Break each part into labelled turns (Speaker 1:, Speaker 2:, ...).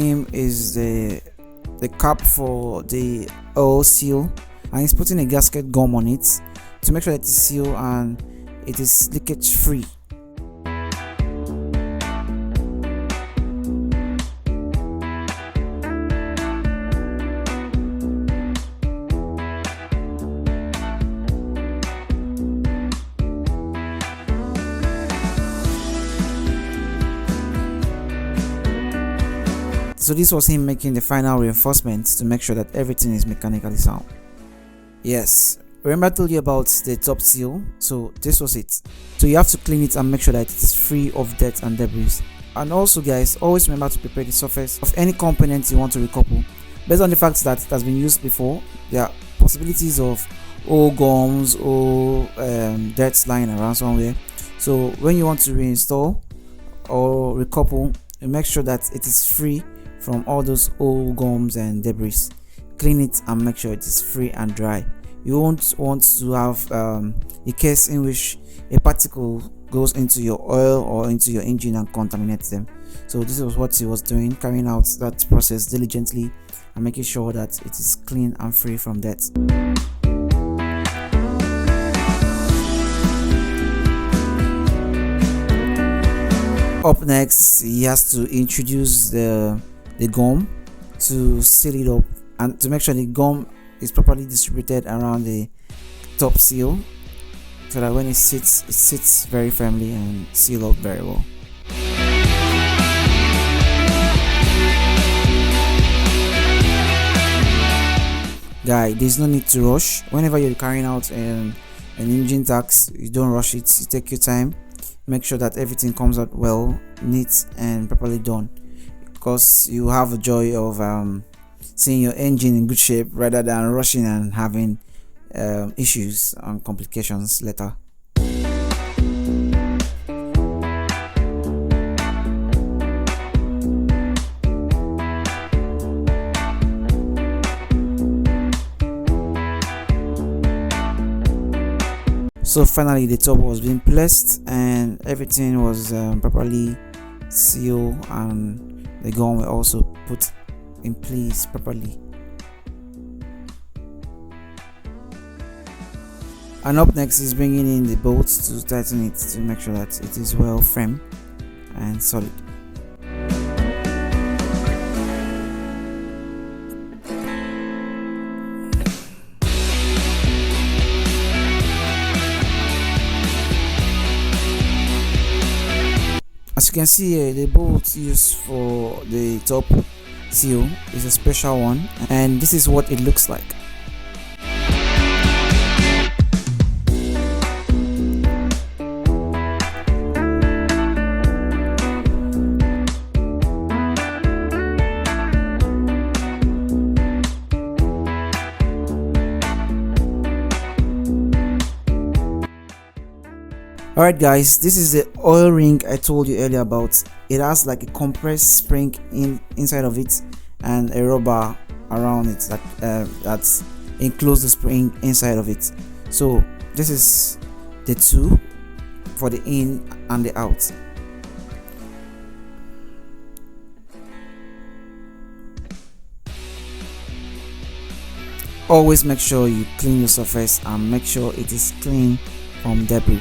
Speaker 1: Him is the cap for the oil seal, and he's putting a gasket gum on it to make sure that it's sealed and it is leakage free. So this was him making the final reinforcements to make sure that everything is mechanically sound. Yes, remember I told you about the top seal? So this was it. So you have to clean it and make sure that it is free of dirt and debris. And also guys, always remember to prepare the surface of any component you want to recouple. Based on the fact that it has been used before, there are possibilities of old gums or dirt lying around somewhere. So when you want to reinstall or recouple, you make sure that it is free from all those old gums and debris. Clean it and make sure it is free and dry. You won't want to have a case in which a particle goes into your oil or into your engine and contaminates them. So this was what he was doing, carrying out that process diligently and making sure that it is clean and free from dirt. Up next, he has to introduce the gum to seal it up and to make sure the gum is properly distributed around the top seal so that when it sits very firmly and seal up very well. Guy, there's no need to rush. Whenever you're carrying out an engine tax, you don't rush it, you take your time. Make sure that everything comes out well, neat and properly done, because you have the joy of seeing your engine in good shape rather than rushing and having issues and complications later. So finally the top was being placed and everything was properly sealed, and the gum were also put in place properly. And up next is bringing in the bolts to tighten it to make sure that it is well framed and solid. As you can see here, the bolt used for the top seal is a special one, and this is what it looks like. Alright guys, this is the oil ring I told you earlier about. It has like a compressed spring inside of it and a rubber around it that encloses the spring inside of it. So this is the two for the in and the out. Always make sure you clean your surface and make sure it is clean from debris.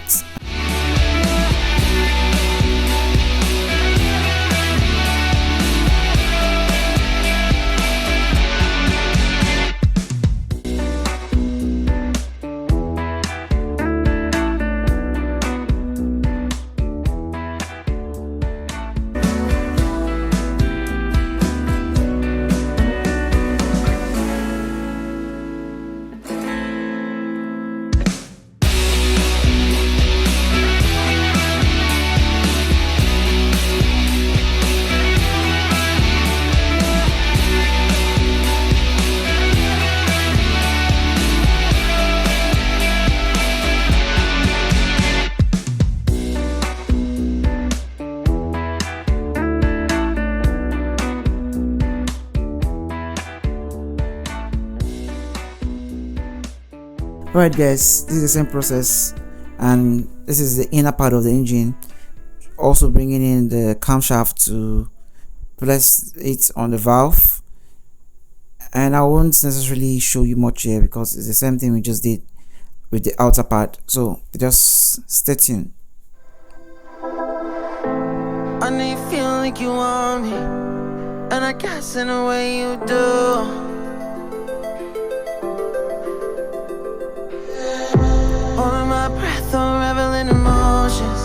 Speaker 1: Alright guys, this is the same process, and this is the inner part of the engine, also bringing in the camshaft to place it on the valve, and I won't necessarily show you much here because it's the same thing we just did with the outer part, so just stay tuned.
Speaker 2: I know you feel like you want me, and I guess in a way you do. Holding my breath, unraveling emotions.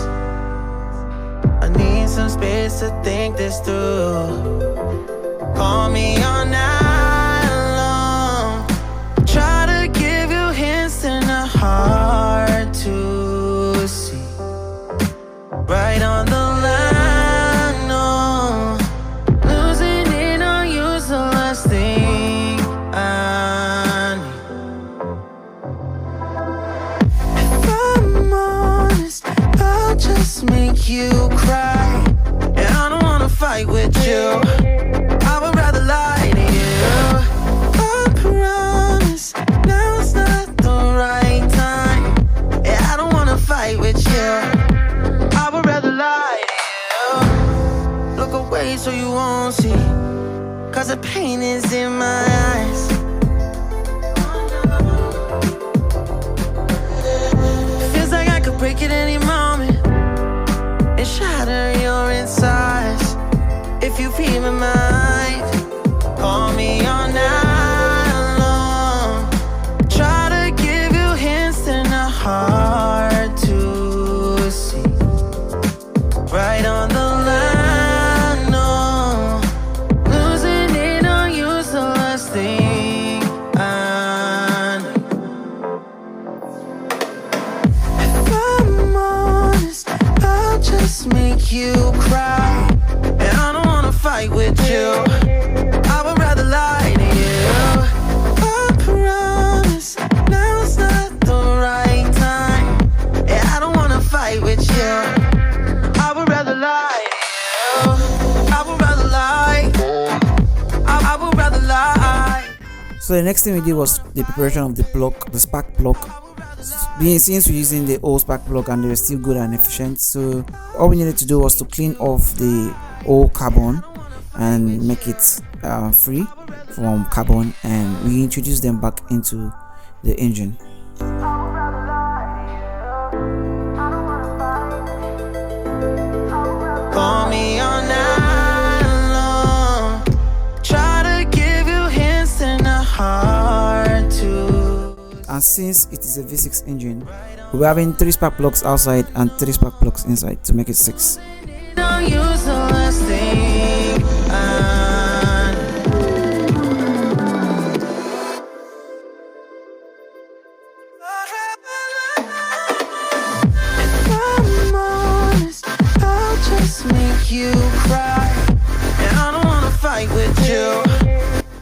Speaker 2: I need some space to think this through. Call me all night long. Try to give you hints and a hard to see. Right on the line, no. Losing it on you's the last thing I need. If I'm honest, I'll just make you cry. And I don't wanna fight with you. I would rather lie to you. I promise now's not the right time. Yeah, I don't wanna fight with you. I would rather lie to you. Look away so you won't see, cause the pain is in my eyes. Feels like I could break it any moment and shatter your insides. If you feel my mind, call me all night long. Try to give you hints and a hard to see. Right on the line, no. Losing it on you's the last thing I need. If I'm honest, I'll just make you cry. And I don't wanna fight with you. I would rather lie to you. I promise now's not the right time. Yeah, I don't wanna fight with you. I would rather lie to you. I would rather lie. I would rather lie.
Speaker 1: So the next thing we did was the preparation of the plug, the spark plug. Since we're using the old spark plug and they were still good and efficient, so all we needed to do was to clean off the old carbon and make it free from carbon, and we introduce them back into the engine.
Speaker 2: Call me all night long. Try to give you hints and a hard to.
Speaker 1: And since it is a V6 engine, we'll be having 3 spark plugs outside and 3 spark plugs inside to make it 6.
Speaker 2: Don't use the last thing I If I'm honest, I'll just make you cry. And I don't wanna fight with you.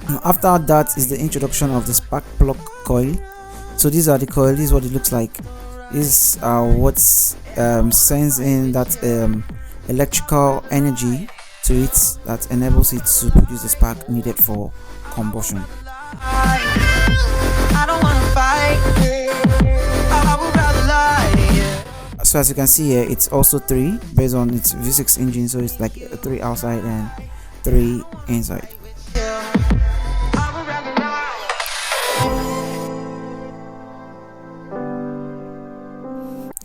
Speaker 1: Now, after that is the introduction of the spark plug coil. So these are the coil. This is what it looks like. This is what's sends in that electrical energy to it that enables it to produce the spark needed for combustion.
Speaker 2: I don't wanna fight. I would rather lie to you.
Speaker 1: So as you can see here, it's also 3 based on its V6 engine, so it's like 3 outside and 3 inside.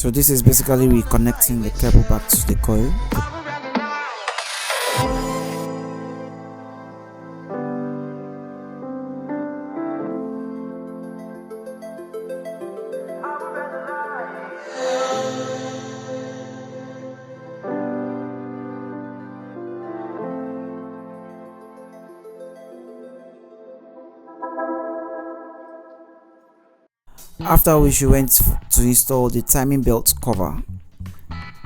Speaker 1: So this is basically reconnecting the cable back to the coil. After which we went to install the timing belt cover,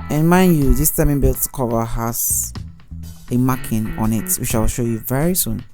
Speaker 1: and mind you, this timing belt cover has a marking on it, which I'll show you very soon.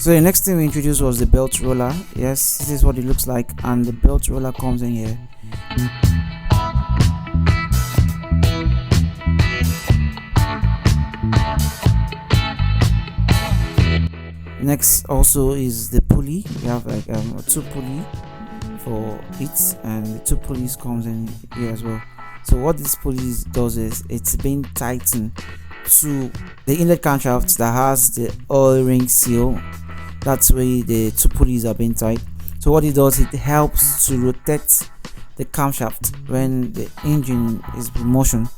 Speaker 1: So the next thing we introduced was the belt roller. Yes, this is what it looks like, and the belt roller comes in here. Next also is the pulley. We have like two pulley for it, and the two pulleys comes in here as well. So what this pulley does is it's being tightened to the inlet camshaft that has the oil ring seal. That's where the two pulleys are being tied. So what it does, it helps to rotate the camshaft when the engine is in motion.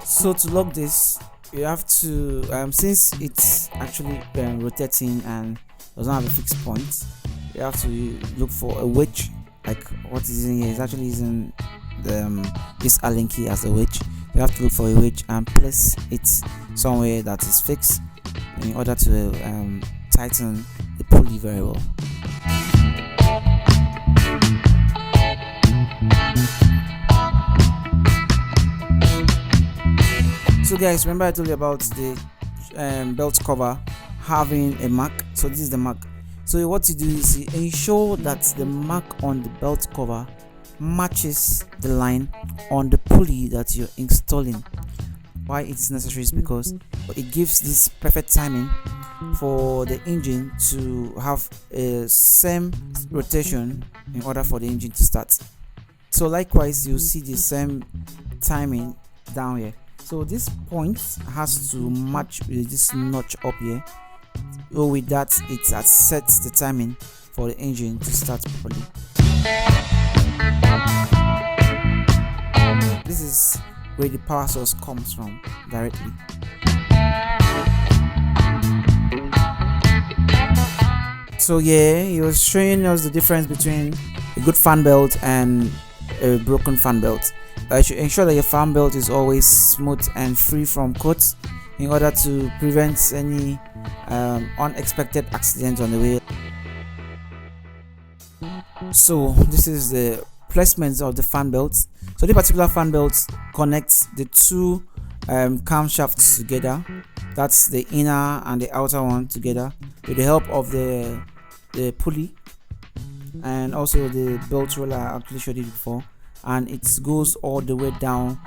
Speaker 1: So to lock this, you have to since it's actually rotating and doesn't have a fixed point, you have to look for a wedge. Like what is in here is actually using this Allen key as a wedge. You have to look for a wedge and place it somewhere that is fixed in order to tighten the pulley very well. So guys, remember I told you about the belt cover having a mark. So this is the mark. So what you do is you ensure that the mark on the belt cover matches the line on the pulley that you're installing. Why it is necessary is because it gives this perfect timing for the engine to have a same rotation in order for the engine to start. So likewise, you see the same timing down here. So this point has to match with this notch up here. So with that, it sets the timing for the engine to start properly. This is where the power source comes from directly. So yeah, he was showing us the difference between a good fan belt and a broken fan belt. You should ensure that your fan belt is always smooth and free from cuts in order to prevent any unexpected accidents on the way. So this is the placement of the fan belt. So this particular fan belt connects the two camshafts together. That's the inner and the outer one together with the help of the pulley and also the belt roller. I actually showed it before, and it goes all the way down.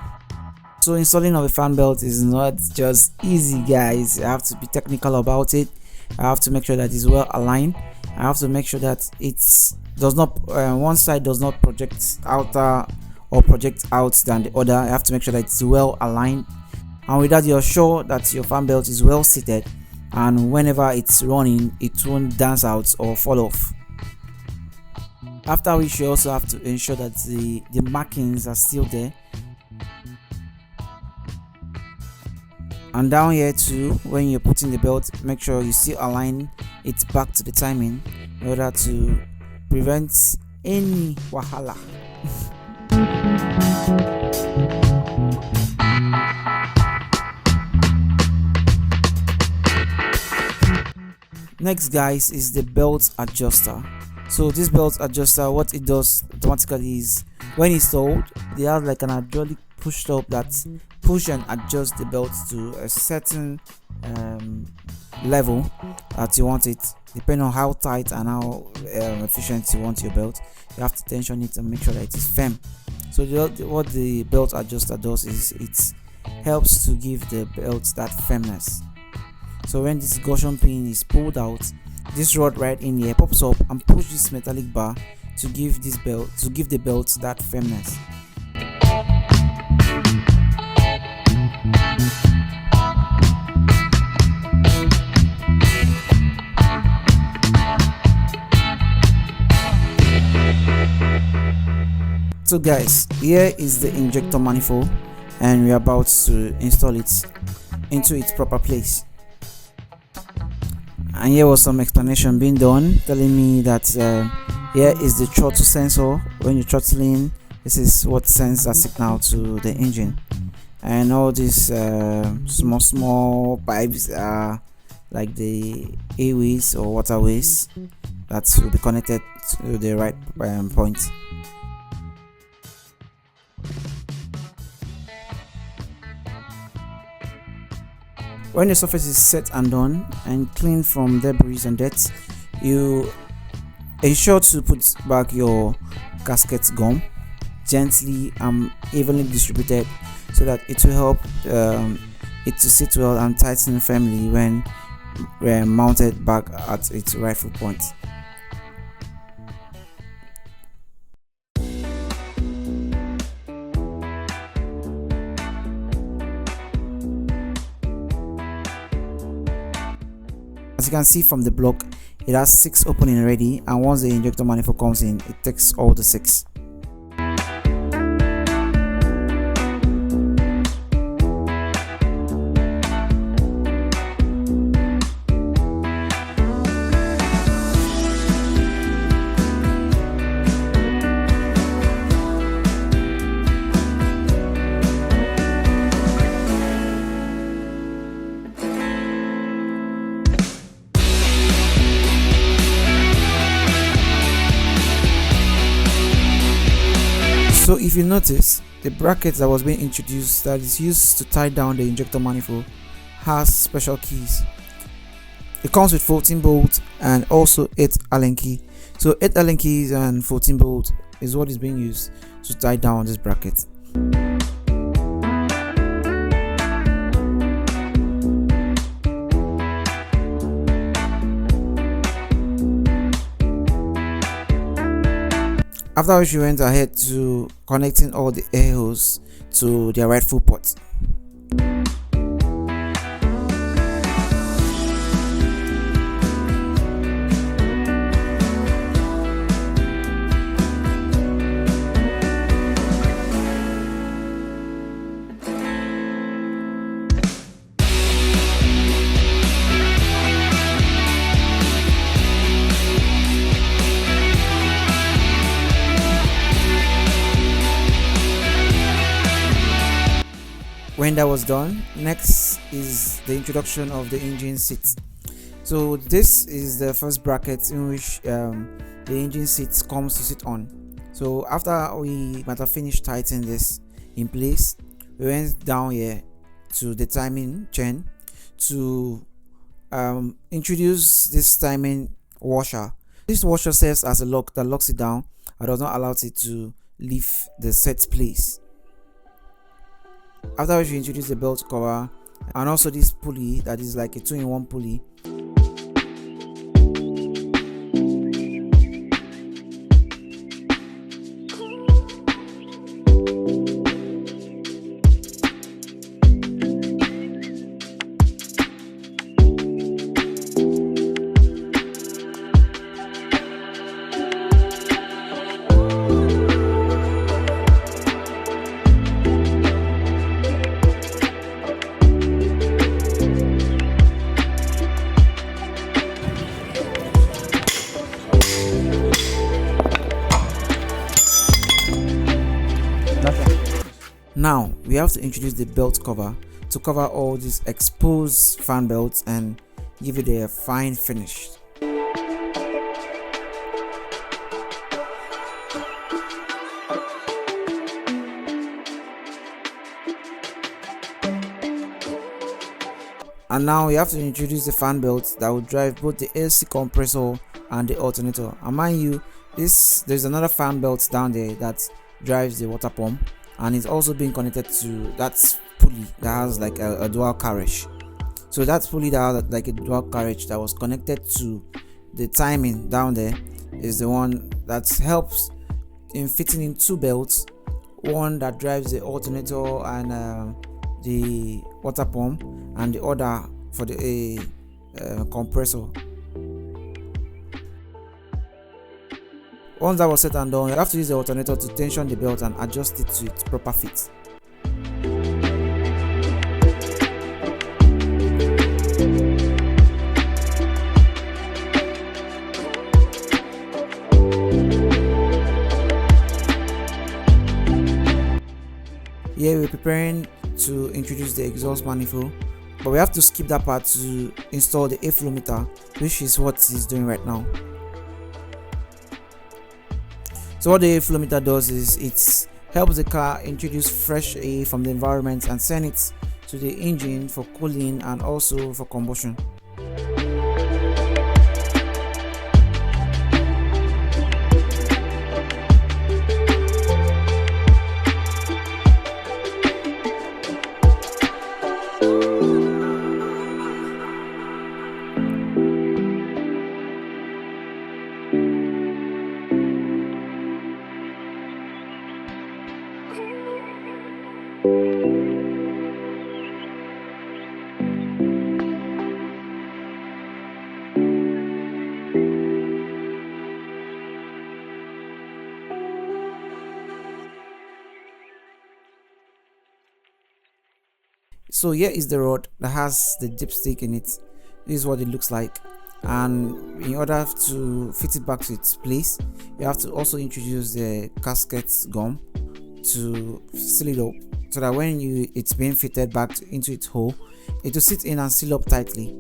Speaker 1: So installing of a fan belt is not just easy, guys. You have to be technical about it. I have to make sure that it's well aligned. I have to make sure that it does not one side does not project outer or project out than the other. I have to make sure that it's well aligned, and with that you're sure that your fan belt is well seated, and whenever it's running it won't dance out or fall off. After which you also have to ensure that the markings are still there. And down here too, when you're putting the belt, make sure you still align it back to the timing in order to prevent any wahala. Next, guys, is the belt adjuster. So this belt adjuster, what it does automatically is when installed, they have like an hydraulic push stop that push and adjust the belt to a certain level that you want it, depending on how tight and how efficient you want your belt. You have to tension it and make sure that it is firm. So what the belt adjuster does is it helps to give the belt that firmness. So when this caution pin is pulled out, this rod right in here pops up and push this metallic bar to give the belt that firmness. So guys, here is the injector manifold, and we're about to install it into its proper place. And here was some explanation being done, telling me that here is the throttle sensor. When you're throttling, this is what sends a signal to the engine, and all these small pipes are like the airways or waterways that will be connected to the right point. When the surface is set and done and clean from debris and dirt, you ensure to put back your gasket gum gently and evenly distributed so that it will help it to sit well and tighten firmly when mounted back at its rightful point. As you can see from the block, it has 6 opening already, and once the injector manifold comes in, it takes all the 6. So if you notice, the bracket that was being introduced that is used to tie down the injector manifold has special keys. It comes with 14 bolts and also 8 Allen key. So 8 Allen keys and 14 bolts is what is being used to tie down this bracket. After which we went ahead to connecting all the air holes to their rightful port. When that was done, next is the introduction of the engine seat. So this is the first bracket in which the engine seat comes to sit on. So after we might have finished tightening this in place, we went down here to the timing chain to introduce this timing washer. This washer serves as a lock that locks it down and does not allow it to leave the set place. After which we introduce the belt cover and also this pulley that is like a 2-in-1 pulley. Now we have to introduce the belt cover to cover all these exposed fan belts and give it a fine finish. And now we have to introduce the fan belts that will drive both the AC compressor and the alternator. And mind you, there's another fan belt down there that drives the water pump, and it's also being connected to that pulley that has like a dual carriage. So that pulley that has like a dual carriage that was connected to the timing down there is the one that helps in fitting in 2 belts, one that drives the alternator and the water pump, and the other for the compressor. Once that was set and done, you have to use the alternator to tension the belt and adjust it to its proper fit. Here we're preparing to introduce the exhaust manifold, but we have to skip that part to install the airflow meter, which is what it's doing right now. So what the airflow meter does is it helps the car introduce fresh air from the environment and send it to the engine for cooling and also for combustion. So here is the rod that has the dipstick in it. This is what it looks like, and in order to fit it back to its place, you have to also introduce the gasket gum to seal it up, so that when it's being fitted back into its hole, it will sit in and seal up tightly.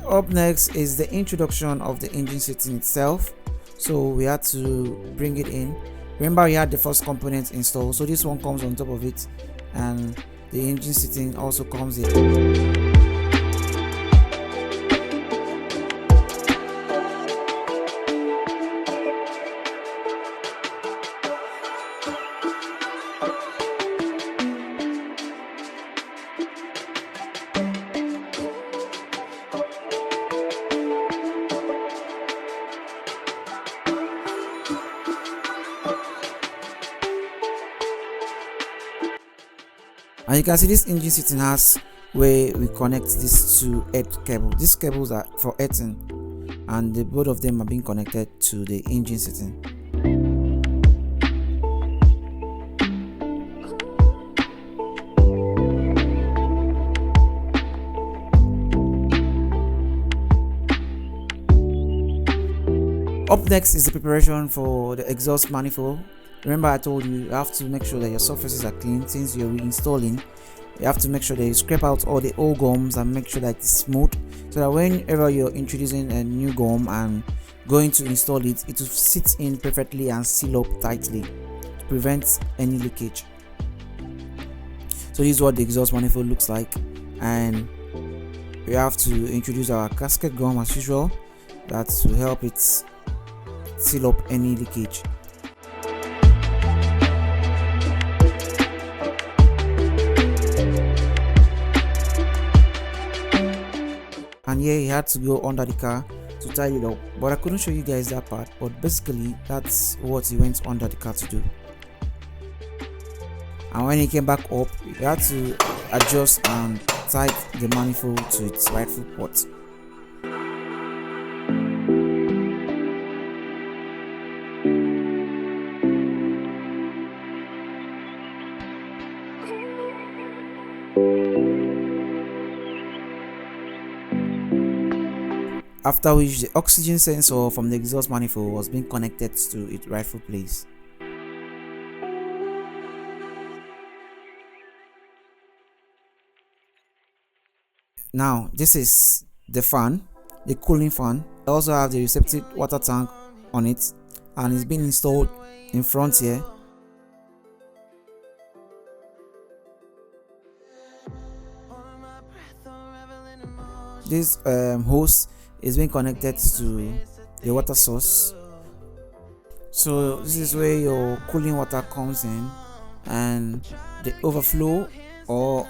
Speaker 1: Up next is the introduction of the engine sitting itself. So we had to bring it in. Remember, we had the first component installed, so this one comes on top of it, and the engine sitting also comes in. And you can see this engine sitting has where we connect these two earth cables. These cables are for earthing, and both of them are being connected to the engine sitting. Up next is the preparation for the exhaust manifold. Remember, I told you have to make sure that your surfaces are clean. Since you're reinstalling, you have to make sure that you scrape out all the old gums and make sure that it's smooth, so that whenever you're introducing a new gum and going to install it, it will sit in perfectly and seal up tightly to prevent any leakage. So this is what the exhaust manifold looks like, and we have to introduce our gasket gum as usual. That will help it seal up any leakage. And here he had to go under the car to tie it up, but I couldn't show you guys that part. But basically that's what he went under the car to do. And when he came back up, he had to adjust and tie the manifold to its rightful port. After which the oxygen sensor from the exhaust manifold was being connected to its rightful place. Now this is the fan, the cooling fan. I also have the receptive water tank on it, and it's been installed in front here. This hose is being connected to the water source, so this is where your cooling water comes in, and the overflow, or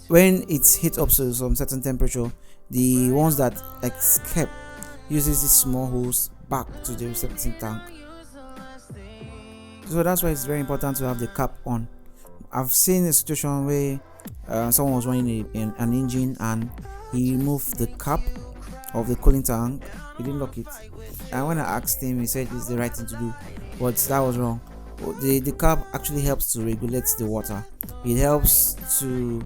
Speaker 1: when it's heat up to some certain temperature, the ones that escape uses this small hose back to the receptive tank. So that's why it's very important to have the cap on. I've seen a situation where someone was running an engine and he removed the cap of the cooling tank. He didn't lock it, and when I asked him, he said it's the right thing to do, but that was wrong. The cap actually helps to regulate the water. It helps to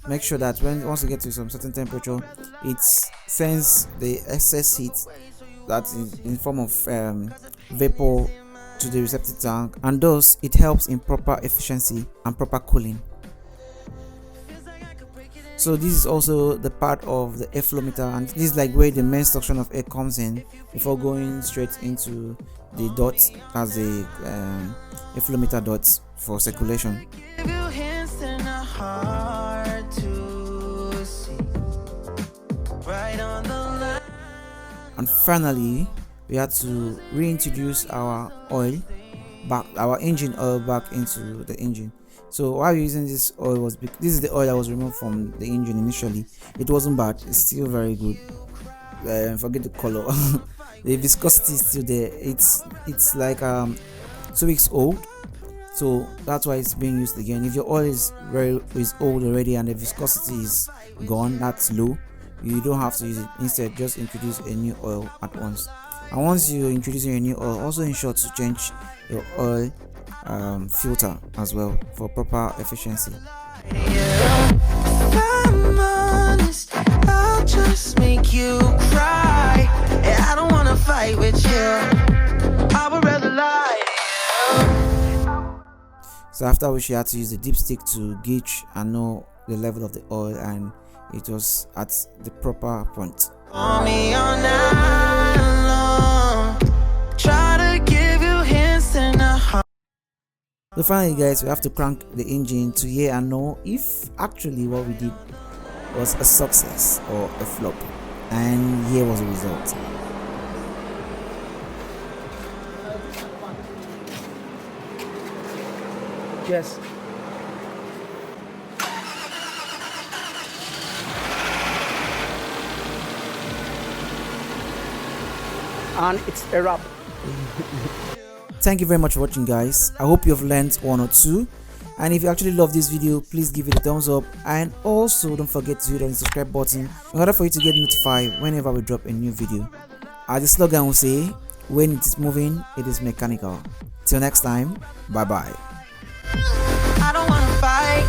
Speaker 1: make sure that once you get to some certain temperature, it sends the excess heat that is in form of vapor to the receptor tank, and thus it helps in proper efficiency and proper cooling. So this is also the part of the airflow meter, and this is like where the main suction of air comes in before going straight into the dots as the airflow meter dots for circulation. And finally, we had to reintroduce our engine oil back into the engine. So why we're using this oil was because this is the oil that was removed from the engine initially. It wasn't bad, it's still very good. Forget the color. The viscosity is still there. It's like 2 weeks old, so that's why it's being used again. If your oil is old already and the viscosity is gone, that's low, you don't have to use it. Instead, just introduce a new oil at once. And once you're introducing a new oil, also ensure to change your oil filter as well for proper efficiency. I'm honest, I'll just make you cry. I don't wanna fight with you, I would rather lie. So after which you had to use the dipstick to gauge and know the level of the oil, and it was at the proper point. Call me all night long, try to give you hints in the heart. So finally guys, we have to crank the engine to hear and know if actually what we did was a success or a flop, and here was the result. Yes.
Speaker 3: And it's a wrap.
Speaker 1: Thank you very much for watching guys. I hope you have learned one or two, and if you actually love this video, please give it a thumbs up, and also don't forget to hit on the subscribe button in order for you to get notified whenever we drop a new video. As the slogan will say, when it is moving, it is mechanical. Till next time, bye bye. I don't wanna fight.